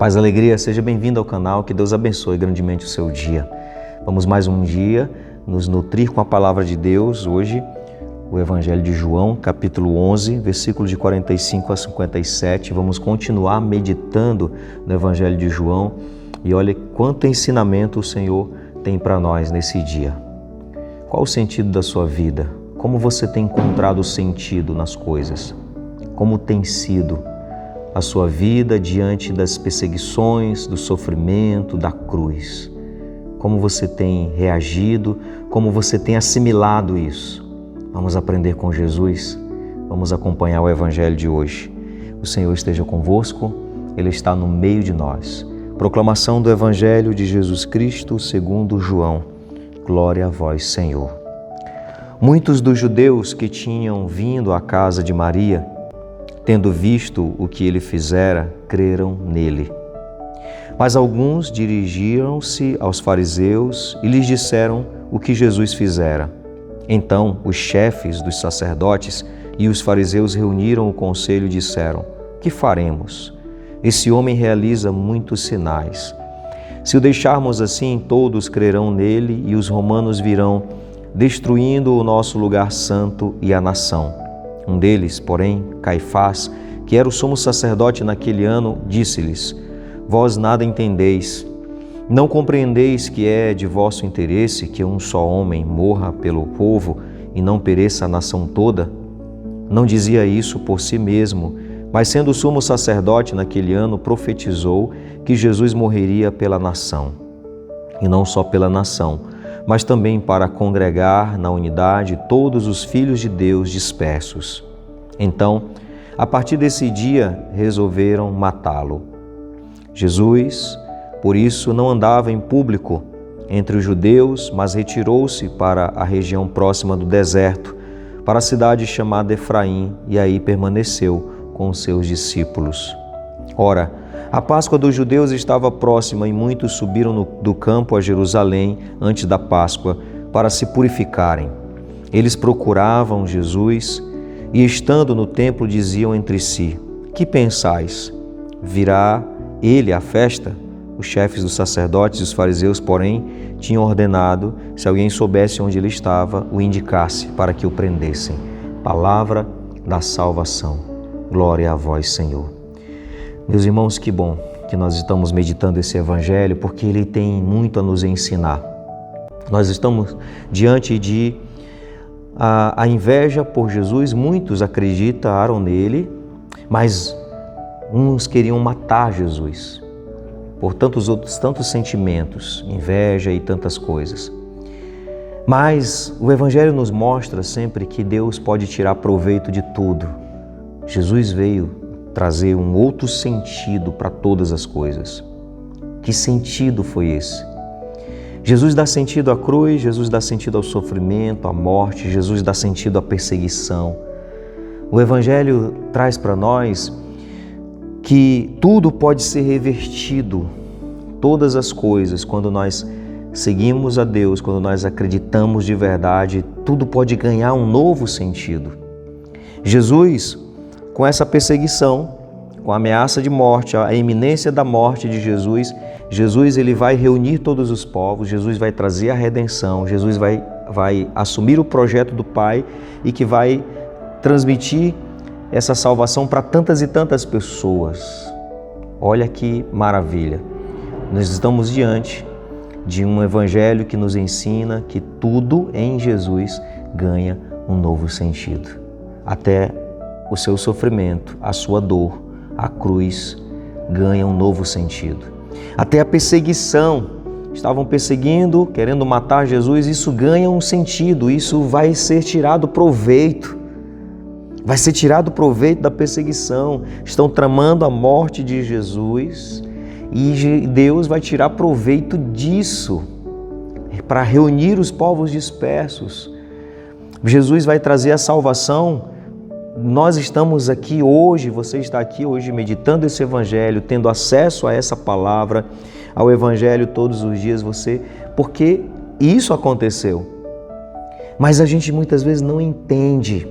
Paz, alegria, seja bem-vindo ao canal, que Deus abençoe grandemente o seu dia. Vamos mais um dia nos nutrir com a palavra de Deus. Hoje, o Evangelho de João, capítulo 11, versículos de 45 a 57. Vamos continuar meditando no Evangelho de João e olha quanto ensinamento o Senhor tem para nós nesse dia. Qual o sentido da sua vida? Como você tem encontrado o sentido nas coisas? Como tem sido a sua vida diante das perseguições, do sofrimento, da cruz? Como você tem reagido? Como você tem assimilado isso? Vamos aprender com Jesus? Vamos acompanhar o Evangelho de hoje. O Senhor esteja convosco, Ele está no meio de nós. Proclamação do Evangelho de Jesus Cristo segundo João. Glória a vós, Senhor. Muitos dos judeus que tinham vindo à casa de Maria, tendo visto o que ele fizera, creram nele. Mas alguns dirigiram-se aos fariseus e lhes disseram o que Jesus fizera. Então os chefes dos sacerdotes e os fariseus reuniram o conselho e disseram: que faremos? Esse homem realiza muitos sinais. Se o deixarmos assim, todos crerão nele e os romanos virão, destruindo o nosso lugar santo e a nação. Um deles, porém, Caifás, que era o sumo sacerdote naquele ano, disse-lhes: vós nada entendeis. Não compreendeis que é de vosso interesse que um só homem morra pelo povo e não pereça a nação toda? Não dizia isso por si mesmo, mas sendo sumo sacerdote naquele ano, profetizou que Jesus morreria pela nação. E não só pela nação, mas também para congregar na unidade todos os filhos de Deus dispersos. Então, a partir desse dia, resolveram matá-lo. Jesus, por isso, não andava em público entre os judeus, mas retirou-se para a região próxima do deserto, para a cidade chamada Efraim, e aí permaneceu com os seus discípulos. Ora, a Páscoa dos judeus estava próxima e muitos subiram do campo a Jerusalém antes da Páscoa para se purificarem. Eles procuravam Jesus e, estando no templo, diziam entre si: que pensais? Virá ele à festa? Os chefes dos sacerdotes e os fariseus, porém, tinham ordenado, se alguém soubesse onde ele estava, o indicasse para que o prendessem. Palavra da salvação. Glória a vós, Senhor. Meus irmãos, que bom que nós estamos meditando esse Evangelho, porque ele tem muito a nos ensinar. Nós estamos diante de a inveja por Jesus. Muitos acreditaram nele, mas uns queriam matar Jesus por tantos sentimentos, inveja e tantas coisas. Mas o Evangelho nos mostra sempre que Deus pode tirar proveito de tudo. Jesus veio trazer um outro sentido para todas as coisas. Que sentido foi esse? Jesus dá sentido à cruz, Jesus dá sentido ao sofrimento, à morte, Jesus dá sentido à perseguição. O Evangelho traz para nós que tudo pode ser revertido, todas as coisas, quando nós seguimos a Deus, quando nós acreditamos de verdade, tudo pode ganhar um novo sentido. Jesus, com essa perseguição, com a ameaça de morte, a iminência da morte de Jesus, ele vai reunir todos os povos, Jesus vai trazer a redenção, Jesus vai assumir o projeto do Pai e que vai transmitir essa salvação para tantas e tantas pessoas. Olha que maravilha! Nós estamos diante de um Evangelho que nos ensina que tudo em Jesus ganha um novo sentido. Até o seu sofrimento, a sua dor, a cruz ganha um novo sentido. Até a perseguição, estavam perseguindo, querendo matar Jesus, isso ganha um sentido, isso vai ser tirado proveito. Vai ser tirado proveito da perseguição. Estão tramando a morte de Jesus e Deus vai tirar proveito disso para reunir os povos dispersos. Jesus vai trazer a salvação. Nós estamos aqui hoje, você está aqui hoje meditando esse Evangelho, tendo acesso a essa palavra, ao Evangelho todos os dias, porque isso aconteceu. Mas a gente muitas vezes não entende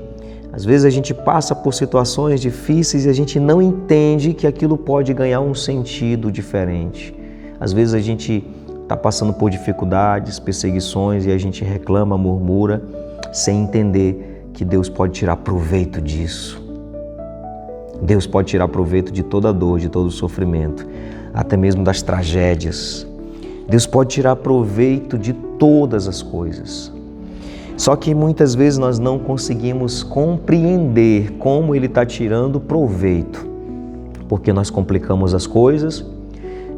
Às vezes a gente passa por situações difíceis e a gente não entende que aquilo pode ganhar um sentido diferente. Às vezes a gente está passando por dificuldades, perseguições e a gente reclama, murmura, sem entender que Deus pode tirar proveito disso. Deus pode tirar proveito de toda a dor, de todo o sofrimento, até mesmo das tragédias. Deus pode tirar proveito de todas as coisas. Só que muitas vezes nós não conseguimos compreender como Ele está tirando proveito, porque nós complicamos as coisas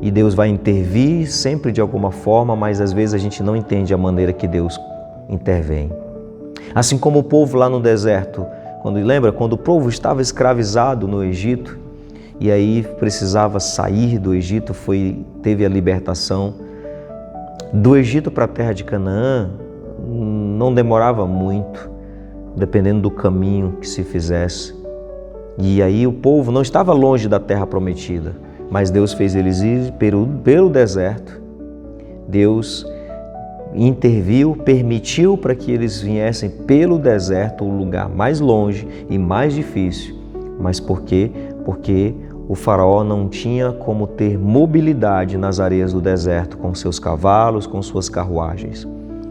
e Deus vai intervir sempre de alguma forma, mas às vezes a gente não entende a maneira que Deus intervém. Assim como o povo lá no deserto, quando o povo estava escravizado no Egito e aí precisava sair do Egito, teve a libertação do Egito para a terra de Canaã. Não demorava muito, dependendo do caminho que se fizesse. E aí o povo não estava longe da terra prometida, mas Deus fez eles ir pelo deserto. Deus interviu, permitiu para que eles viessem pelo deserto, o lugar mais longe e mais difícil. Mas por quê? Porque o faraó não tinha como ter mobilidade nas areias do deserto com seus cavalos, com suas carruagens.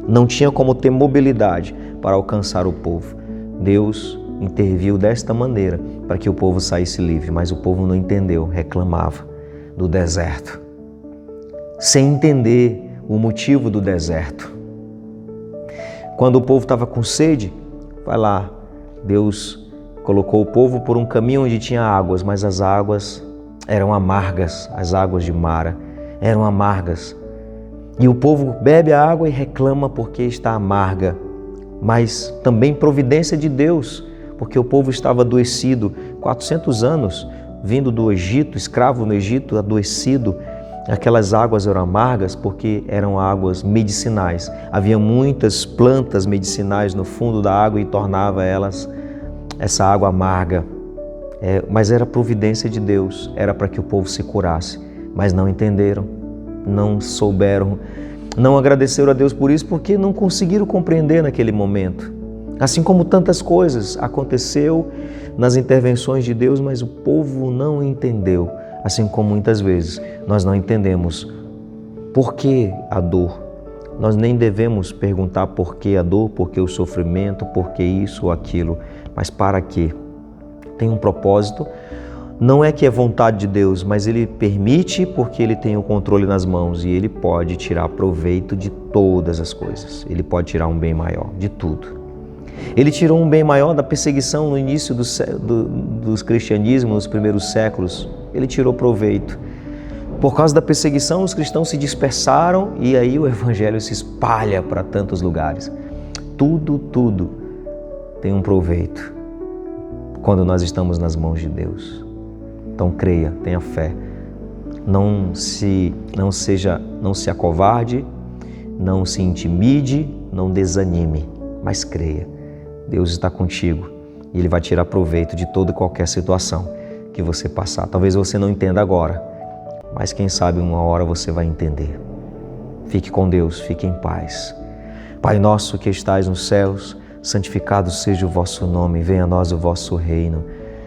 Não tinha como ter mobilidade para alcançar o povo. Deus interviu desta maneira para que o povo saísse livre, mas o povo não entendeu, reclamava do deserto, sem entender o motivo do deserto. Quando o povo estava com sede, vai lá, Deus colocou o povo por um caminho onde tinha águas, mas as águas eram amargas, as águas de Mara eram amargas. E o povo bebe a água e reclama porque está amarga, mas também providência de Deus, porque o povo estava adoecido, 400 anos, vindo do Egito, escravo no Egito, adoecido. Aquelas águas eram amargas porque eram águas medicinais. Havia muitas plantas medicinais no fundo da água e tornava essa água amarga. Mas era providência de Deus, era para que o povo se curasse, mas não entenderam. Não souberam, não agradeceram a Deus por isso, porque não conseguiram compreender naquele momento. Assim como tantas coisas aconteceu nas intervenções de Deus, mas o povo não entendeu. Assim como muitas vezes nós não entendemos por que a dor. Nós nem devemos perguntar por que a dor, por que o sofrimento, por que isso ou aquilo, mas para quê? Tem um propósito. Não é que é vontade de Deus, mas Ele permite porque Ele tem o controle nas mãos e Ele pode tirar proveito de todas as coisas. Ele pode tirar um bem maior de tudo. Ele tirou um bem maior da perseguição no início dos cristianismos, nos primeiros séculos. Ele tirou proveito. Por causa da perseguição, os cristãos se dispersaram e aí o Evangelho se espalha para tantos lugares. Tudo tem um proveito quando nós estamos nas mãos de Deus. Então creia, tenha fé, não se acovarde, não se intimide, não desanime, mas creia. Deus está contigo e Ele vai tirar proveito de toda e qualquer situação que você passar. Talvez você não entenda agora, mas quem sabe uma hora você vai entender. Fique com Deus, fique em paz. Pai nosso que estais nos céus, santificado seja o vosso nome, venha a nós o vosso reino.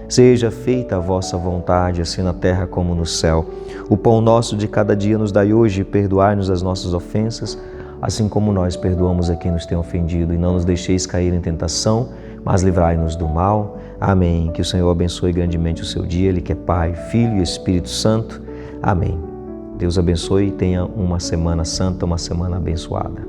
Seja feita a vossa vontade, assim na terra como no céu. O pão nosso de cada dia nos dai hoje, perdoai-nos as nossas ofensas, assim como nós perdoamos a quem nos tem ofendido. E não nos deixeis cair em tentação, mas livrai-nos do mal. Amém. Que o Senhor abençoe grandemente o seu dia, Ele que é Pai, Filho e Espírito Santo. Amém. Deus abençoe e tenha uma semana santa, uma semana abençoada.